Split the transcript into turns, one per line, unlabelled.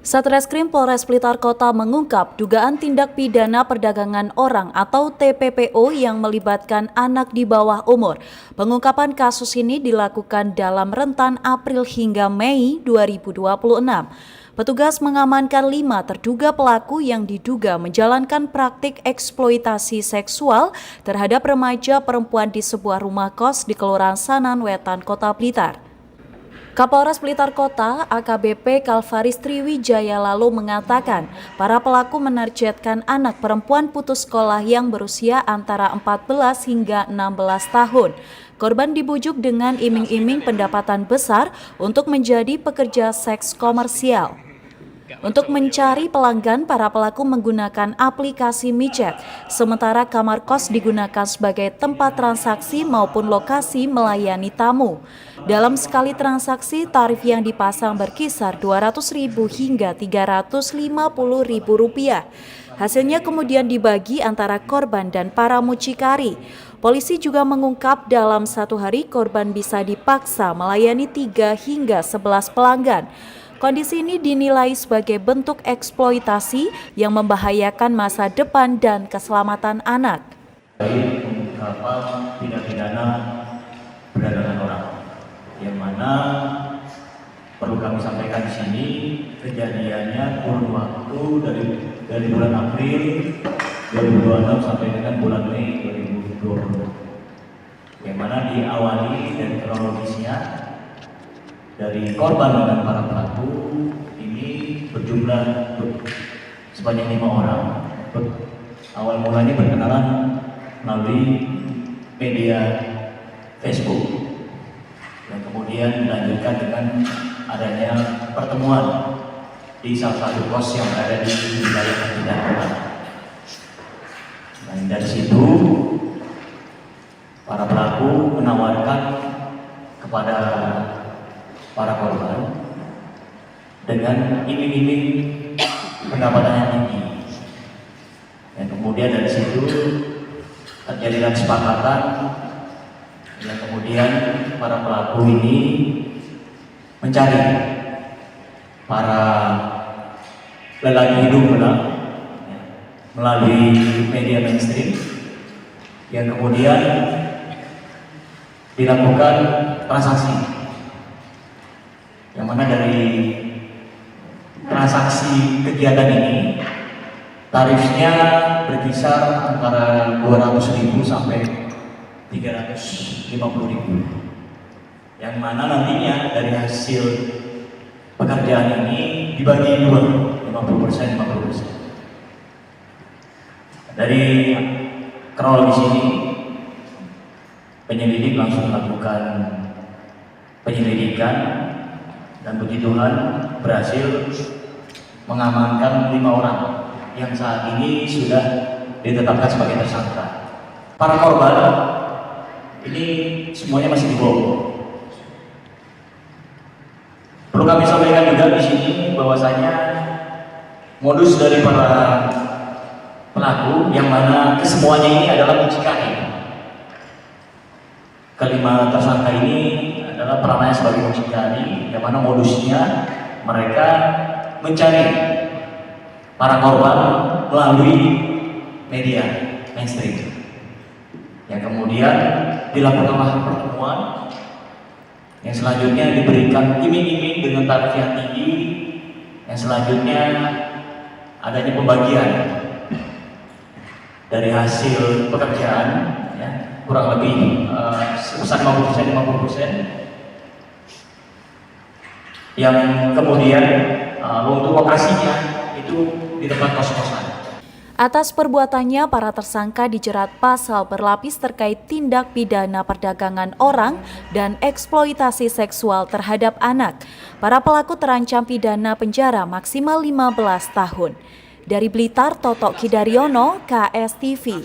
Satreskrim Polres Blitar Kota mengungkap dugaan tindak pidana perdagangan orang atau TPPO yang melibatkan anak di bawah umur. Pengungkapan kasus ini dilakukan dalam rentan April hingga Mei 2026. Petugas mengamankan 5 terduga pelaku yang diduga menjalankan praktik eksploitasi seksual terhadap remaja perempuan di sebuah rumah kos di Kelurahan Sanan Wetan, Kota Blitar. Kapolres Blitar Kota AKBP Kalvaris Triwijaya lalu mengatakan para pelaku menargetkan anak perempuan putus sekolah yang berusia antara 14 hingga 16 tahun. Korban dibujuk dengan iming-iming pendapatan besar untuk menjadi pekerja seks komersial. Untuk mencari pelanggan, para pelaku menggunakan aplikasi micet, sementara kamar kos digunakan sebagai tempat transaksi maupun lokasi melayani tamu. Dalam sekali transaksi, tarif yang dipasang berkisar Rp200.000 hingga Rp350.000. Hasilnya kemudian dibagi antara korban dan para mucikari. Polisi juga mengungkap dalam satu hari korban bisa dipaksa melayani 3 hingga 11 pelanggan. Kondisi ini dinilai sebagai bentuk eksploitasi yang membahayakan masa depan dan keselamatan anak.
Pengungkapan tindak pidana perdagangan orang, yang mana perlu kami sampaikan di sini kejadiannya kurun waktu dari bulan April 2026 sampai dengan bulan Mei 2020, yang mana diawali dari kronologisnya dari korban dan para pelaku ini berjumlah sebanyak 5 orang. Awal mulanya berkenalan melalui media Facebook, dan kemudian dilanjutkan dengan adanya pertemuan di salah satu kos yang berada di wilayah Blitar Kota. Dan dari situ para pelaku menawarkan kepada para korban dengan iming-iming pendapatan yang tinggi. Dan kemudian dari situ terjadilah kesepakatan, yang kemudian para pelaku ini mencari para lelaki hidung belang melalui media mainstream, yang kemudian dilakukan transaksi, yang mana dari transaksi kegiatan ini tarifnya berkisar antara Rp200.000 sampai Rp350.000, yang mana nantinya dari hasil pekerjaan ini dibagi dua, 50%. Dari kronologis ini penyelidik langsung melakukan penyelidikan, dan puji Tuhan berhasil mengamankan 5 orang yang saat ini sudah ditetapkan sebagai tersangka. Para korban ini semuanya masih di bawah. Perlu kami sampaikan juga di sini bahwasanya modus dari para pelaku yang mana kesemuanya ini adalah mucikari. Kelima tersangka ini adalah perannya sebagai mucikari, yang mana modusnya mereka mencari para korban melalui media mainstream, yang kemudian dilakukanlah pertemuan, yang selanjutnya diberikan iming-iming dengan tarif yang tinggi, yang selanjutnya adanya pembagian dari hasil pekerjaan, ya, kurang lebih sebesar 50%, yang kemudian untuk lokasinya itu di tempat kos-kosan.
Atas perbuatannya, para tersangka dijerat pasal berlapis terkait tindak pidana perdagangan orang dan eksploitasi seksual terhadap anak. Para pelaku terancam pidana penjara maksimal 15 tahun. Dari Blitar, Toto Kidaryono, KS TV.